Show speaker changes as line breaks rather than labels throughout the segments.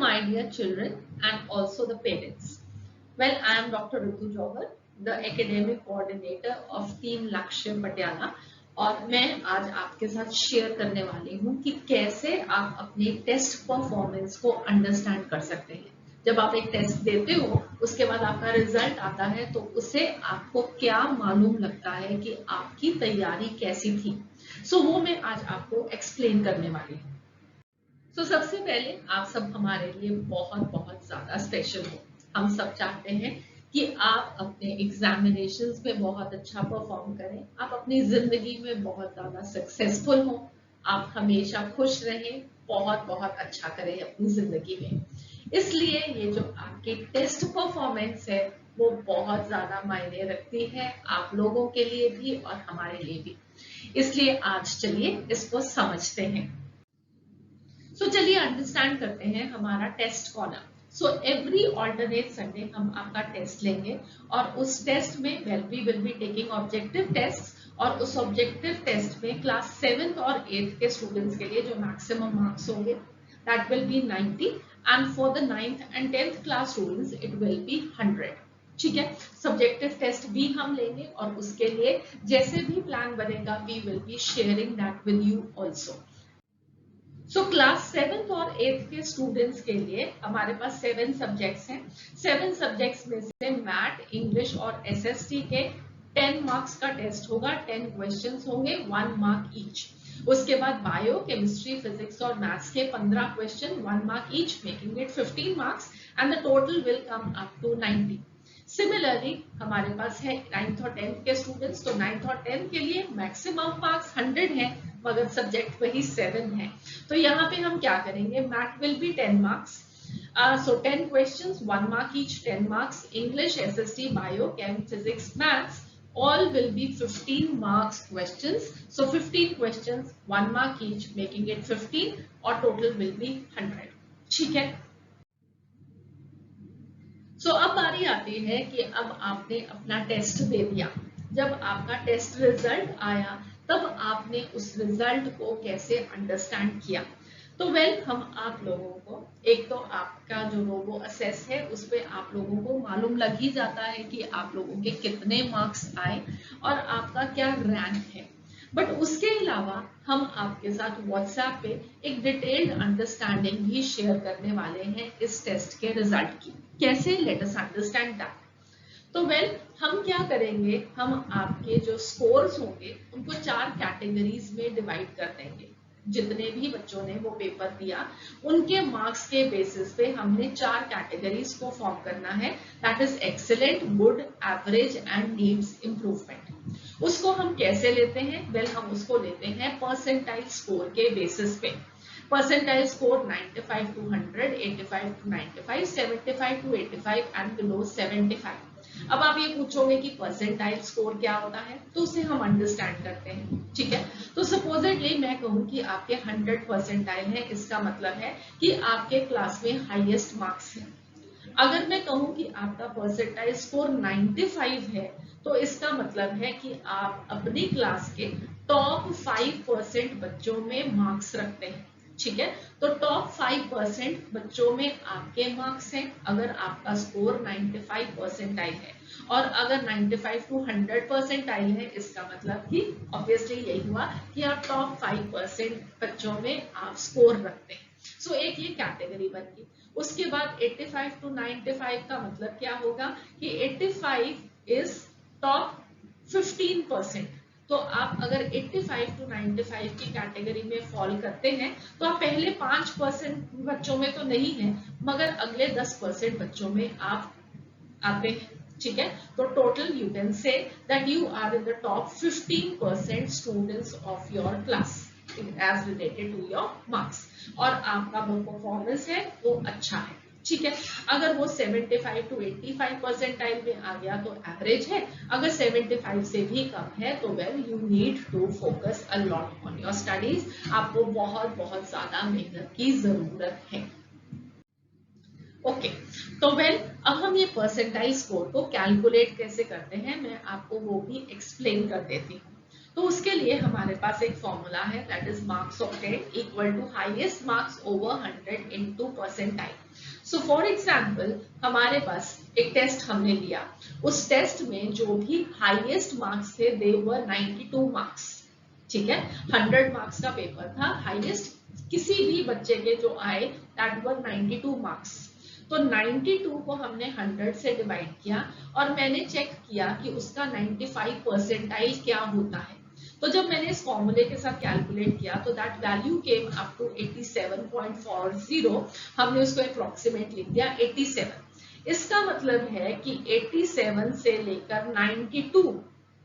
my dear children and also the parents. Well, I am Dr. Ritu Jauhar, the academic coordinator of Team Lakshya Patiala और मैं आज आपके साथ share करने वाली हूँ कि कैसे आप अपने टेस्ट परफॉर्मेंस को अंडरस्टैंड कर सकते हैं। जब आप एक टेस्ट देते हो उसके बाद आपका रिजल्ट आता है तो उससे आपको क्या मालूम लगता है कि आपकी तैयारी कैसी थी। वो मैं आज आपको एक्सप्लेन करने वाली हूँ। सबसे पहले आप सब हमारे लिए बहुत बहुत ज्यादा स्पेशल हो। हम सब चाहते हैं कि आप अपने एग्जामिनेशंस में बहुत अच्छा परफॉर्म करें, आप अपनी जिंदगी में बहुत ज्यादा सक्सेसफुल हो, आप हमेशा खुश रहें, बहुत बहुत अच्छा करें अपनी जिंदगी में। इसलिए ये जो आपकी टेस्ट परफॉर्मेंस है वो बहुत ज्यादा मायने रखती है आप लोगों के लिए भी और हमारे लिए भी। इसलिए आज चलिए इसको समझते हैं। चलिए अंडरस्टैंड करते हैं हमारा test column. Every alternate Sunday हम आपका टेस्ट लेंगे और उस टेस्ट में we will be taking objective test और उस ऑब्जेक्टिव टेस्ट में क्लास 7th और 8th के स्टूडेंट्स के लिए जो मैक्सिमम मार्क्स होंगे that will be 90 and for the 9th and 10th class students it will be 100। ठीक है, सब्जेक्टिव टेस्ट भी हम लेंगे और उसके लिए जैसे भी प्लान बनेगा we will be sharing that with you also. Class 7th और 8th के स्टूडेंट्स के लिए हमारे पास 7 सब्जेक्ट्स हैं। 7 सब्जेक्ट्स में से मैथ, इंग्लिश और एसएसटी के 10 मार्क्स का टेस्ट होगा। 10 क्वेश्चंस होंगे, 1 मार्क ईच। उसके बाद बायो, केमिस्ट्री, फिजिक्स और मैथ्स के 15 question, 1 mark each, making it 15 marks and the total will come up to 90। Similarly हमारे पास है 9th और 10th के स्टूडेंट्स, तो 9th और 10th के लिए मैक्सिमम मार्क्स 100 है मगर सब्जेक्ट वही 7 है। तो यहाँ पे हम क्या करेंगे, math will be 10 marks, 10 questions, 1 mark each, 10 marks, English, SST, bio, came, physics, maths all will be 15 marks questions. 15 questions, 1 mark each, making it 15 और total will be 100। ठीक है, अब बारी आती है कि अब आपने अपना टेस्ट दे दिया। जब आपका टेस्ट रिजल्ट आया तब आपने उस रिजल्ट को कैसे अंडरस्टैंड किया। तो हम आप लोगों को एक तो आपका जो रोबो असेस है उस पे आप लोगों को मालूम लग ही जाता है कि आप लोगों के कितने मार्क्स आए और आपका क्या रैंक है। बट उसके अलावा हम आपके साथ व्हाट्सएप पे एक डिटेल्ड अंडरस्टैंडिंग भी शेयर करने वाले हैं इस टेस्ट के रिजल्ट की। कैसे, लेट अस अंडरस्टैंड दैट। तो हम क्या करेंगे, हम आपके जो स्कोर्स होंगे उनको 4 कैटेगरीज में डिवाइड कर देंगे। जितने भी बच्चों ने वो पेपर दिया उनके मार्क्स के बेसिस पे हमने 4 कैटेगरीज को फॉर्म करना है, that is excellent, good, average and needs improvement. उसको हम कैसे लेते हैं, हम उसको लेते हैं परसेंटाइल स्कोर के बेसिस पे। Percentile score 95 to 100, 85 to 95, 75 to 85 and below 75। अब आप ये पूछोगे कि परसेंटाइल स्कोर क्या होता है, तो उसे हम अंडरस्टैंड करते हैं। ठीक है, तो सपोजेटली मैं कहूँ कि आपके 100 परसेंटाइल है, इसका मतलब है कि आपके क्लास में हाईएस्ट मार्क्स है। अगर मैं कहूँ कि आपका परसेंटाइल स्कोर 95 है तो इसका मतलब है कि आप अपनी क्लास के टॉप 5% बच्चों में मार्क्स रखते हैं। ठीक है, तो टॉप 5% बच्चों में आपके मार्क्स हैं अगर आपका स्कोर 95 परसेंटाइल है, और अगर 95 to 100 परसेंटाइल है इसका मतलब कि ऑब्वियसली यही हुआ कि आप टॉप 5% बच्चों में आप स्कोर रखते हैं। एक ये कैटेगरी बन गई। उसके बाद 85 to 95 का मतलब क्या होगा कि 85 इज टॉप 15%। तो आप अगर 85 to 95 की कैटेगरी में फॉल करते हैं तो आप पहले 5% बच्चों में तो नहीं है मगर अगले 10% बच्चों में आप आते हैं। ठीक है, तो total you can say that you are in the top 15% students of your class as related to your marks, और आपका वो परफॉर्मेंस है वो अच्छा है। ठीक है, अगर वो 75 to 85 परसेंटाइल में आ गया तो एवरेज है, अगर 75 से भी कम है तो you need to focus a lot on your studies. आपको बहुत बहुत ज्यादा मेहनत की जरूरत है। ओके, तो अब हम ये परसेंटाइल स्कोर को कैलकुलेट कैसे करते हैं मैं आपको वो भी एक्सप्लेन कर देती हूँ। तो उसके लिए हमारे पास एक फॉर्मूला है, that is marks obtained equal to highest marks over 100 into percentile. So for example हमारे पास एक टेस्ट हमने लिया, उस टेस्ट में जो भी हाईएस्ट मार्क्स थे दे वर 92 मार्क्स। ठीक है, 100 मार्क्स का पेपर था, हाईएस्ट किसी भी बच्चे के जो आए दैट वर 92 मार्क्स। तो 92 को हमने 100 से डिवाइड किया और मैंने चेक किया कि उसका 95 परसेंटाइल क्या होता है। तो जब मैंने इस फॉर्मूले के साथ कैलकुलेट किया तो that value came up to 87.40। हमने उसको अप्रोक्सीमेट लिख दिया 87। इसका मतलब है कि 87 से लेकर 92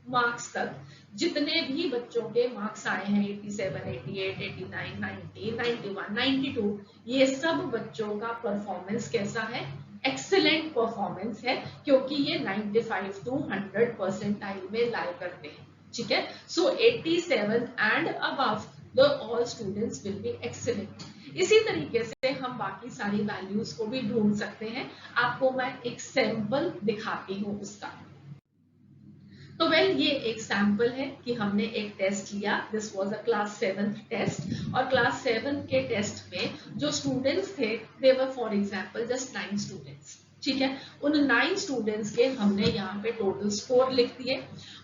मार्क्स तक जितने भी बच्चों के मार्क्स आए हैं 87, 88, 89, 90, 91, 92, ये सब बच्चों का परफॉर्मेंस कैसा है? एक्सीलेंट परफॉर्मेंस है, क्योंकि ये 95 टू 100 परसेंटाइल में लाई करते हैं। ठीक है, सो 87 and above the all students will be excellent. इसी तरीके से हम बाकी सारी वैल्यूज को भी ढूंढ सकते हैं। आपको मैं एक सैंपल दिखाती हूँ उसका। तो वेल ये एक सैंपल है कि हमने एक टेस्ट लिया, this was a class 7 test, और क्लास 7 के टेस्ट में जो स्टूडेंट्स थे they were for example just 9 students. ठीक है, उन 9 स्टूडेंट्स के हमने यहाँ पे टोटल स्कोर लिख दिए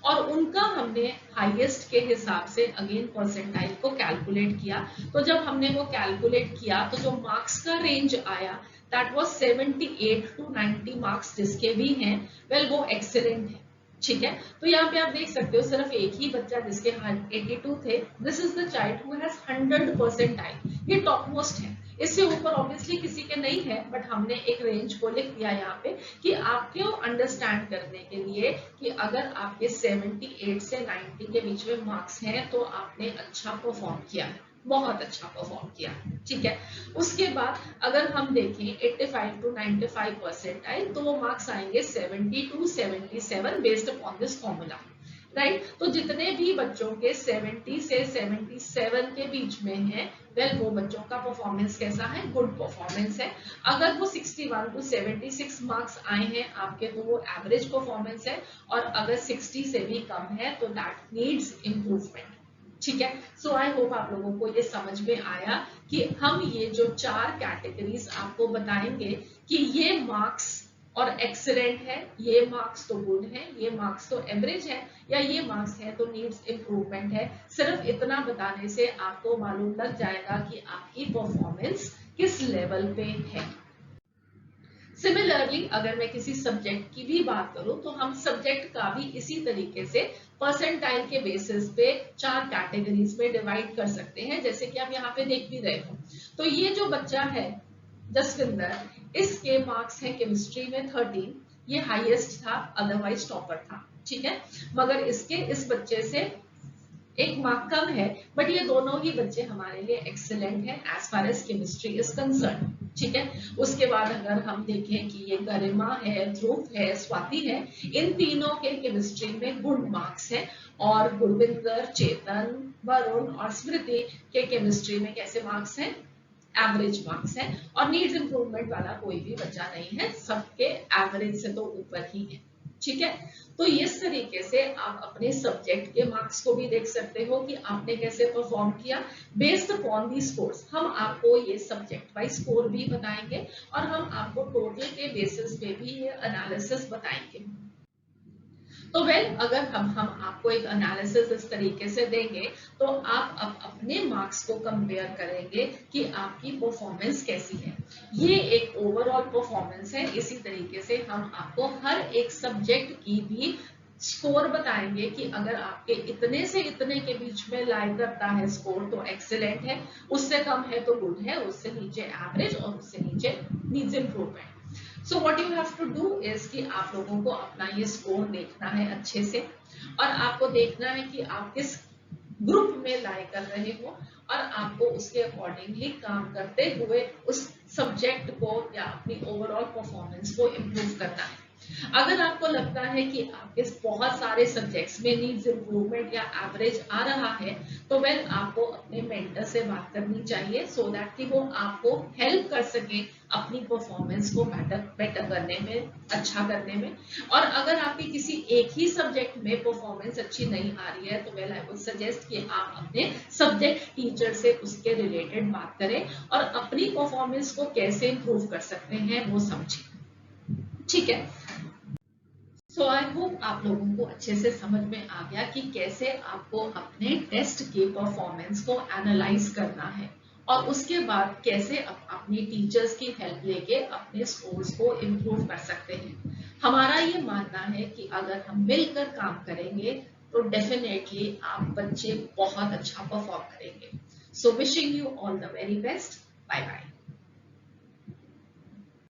और उनका हमने हाईएस्ट के हिसाब से अगेन परसेंटाइल को कैलकुलेट किया। तो जब हमने वो कैलकुलेट किया तो जो मार्क्स का रेंज आया दैट वाज 78 टू 90 मार्क्स जिसके भी हैं, वेल वो एक्सीलेंट है। ठीक है, तो यहाँ पे आप देख सकते हो सिर्फ एक ही बच्चा जिसके 82 थे, this is the child who has 100 percentile, ये टॉप मोस्ट है। इससे ऊपर ऑब्वियसली किसी के नहीं है, बट हमने एक रेंज को लिख दिया यहाँ पे कि आपको अंडरस्टैंड करने के लिए कि अगर आपके 78 से 90 के बीच में मार्क्स हैं तो आपने अच्छा परफॉर्म किया है, बहुत अच्छा परफॉर्म किया। ठीक है, उसके बाद अगर हम देखें 85 टू 95 परसेंटाइल तो वो मार्क्स आएंगे 70 to 77 based upon this formula, right. तो जितने भी बच्चों के 70 से 77 के बीच में है, वेल वो बच्चों का परफॉर्मेंस कैसा है? गुड परफॉर्मेंस है। अगर वो 61 टू 76 मार्क्स आए हैं आपके तो वो एवरेज परफॉर्मेंस है, और अगर 60 से भी कम है तो दैट नीड्स इम्प्रूवमेंट। ठीक है, सो आई होप आप लोगों को ये समझ में आया कि हम ये जो 4 कैटेगरीज आपको बताएंगे कि ये मार्क्स और एक्सीलेंट है, ये मार्क्स तो गुड है, ये मार्क्स तो एवरेज है, या ये मार्क्स है तो नीड्स इम्प्रूवमेंट है। सिर्फ इतना बताने से आपको मालूम लग जाएगा कि आपकी परफॉर्मेंस किस लेवल पे है। सिमिलरली अगर मैं किसी सब्जेक्ट की भी बात करूं तो हम सब्जेक्ट का भी इसी तरीके से परसेंटाइल के बेसिस पे 4 कैटेगरीज में डिवाइड कर सकते हैं, जैसे कि आप यहाँ पे देख भी रहे हो। तो ये जो बच्चा है जसविंदर, इसके मार्क्स है केमिस्ट्री में 13, ये हाईएस्ट था, अदरवाइज टॉपर था। ठीक है, मगर इस बच्चे से 1 मार्क कम है, बट ये दोनों ही बच्चे हमारे लिए एक्सीलेंट हैं as far as chemistry is concern. ठीक है, उसके बाद अगर हम देखें कि ये गरिमा है, ध्रुव है, स्वाति है, इन तीनों के केमिस्ट्री में गुड मार्क्स है, और गुरविंदर, चेतन, वरुण और स्मृति के केमिस्ट्री में कैसे मार्क्स हैं? एवरेज मार्क्स है, और नीड्स इंप्रूवमेंट वाला कोई भी बच्चा नहीं है, सबके एवरेज से तो ऊपर ही है। ठीक है, तो इस तरीके से आप अपने सब्जेक्ट के मार्क्स को भी देख सकते हो कि आपने कैसे परफॉर्म किया बेस्ड अपॉन दी स्कोर्स। हम आपको ये सब्जेक्ट वाइज स्कोर भी बताएंगे और हम आपको टोटल के बेसिस पे भी ये एनालिसिस बताएंगे। तो वेल अगर हम आपको एक एनालिसिस इस तरीके से देंगे तो आप अब अपने मार्क्स को कंपेयर करेंगे कि आपकी परफॉर्मेंस कैसी है। ये एक ओवरऑल परफॉर्मेंस है। इसी तरीके से हम आपको हर एक सब्जेक्ट की भी स्कोर बताएंगे कि अगर आपके इतने से इतने के बीच में लाई करता है स्कोर तो एक्सीलेंट है, उससे कम है तो गुड है, उससे नीचे एवरेज और उससे नीचे needs improvement. So what you have to do is कि आप लोगों को अपना ये स्कोर देखना है अच्छे से, और आपको देखना है कि आप किस ग्रुप में लाई कर रहे हो, और आपको उसके अकॉर्डिंगली काम करते हुए उस सब्जेक्ट को या अपनी ओवरऑल परफॉर्मेंस को इम्प्रूव करना है। अगर आपको लगता है कि आपके बहुत सारे सब्जेक्ट्स में नीड्स इम्प्रूवमेंट या एवरेज आ रहा है, तो वेल आपको अपने मेंटर से बात करनी चाहिए सो दैट कि वो आपको हेल्प कर सके अपनी परफॉर्मेंस को बेटर करने में, अच्छा करने में। और अगर आपकी किसी एक ही सब्जेक्ट में परफॉर्मेंस अच्छी नहीं आ रही है, तो वेल आई वुड सजेस्ट कि आप अपने सब्जेक्ट टीचर से उसके रिलेटेड बात करें और अपनी परफॉर्मेंस को कैसे इंप्रूव कर सकते हैं वो समझें। ठीक है। सो आई होप आप लोगों को अच्छे से समझ में आ गया कि कैसे आपको अपने टेस्ट के परफॉर्मेंस को एनालाइज करना है और उसके बाद कैसे अपनी टीचर्स की हेल्प लेके अपने स्कोर्स को इम्प्रूव कर सकते हैं। हमारा ये मानना है कि अगर हम मिलकर काम करेंगे तो डेफिनेटली आप बच्चे बहुत अच्छा परफॉर्म करेंगे। So wishing you all the very best. Bye bye.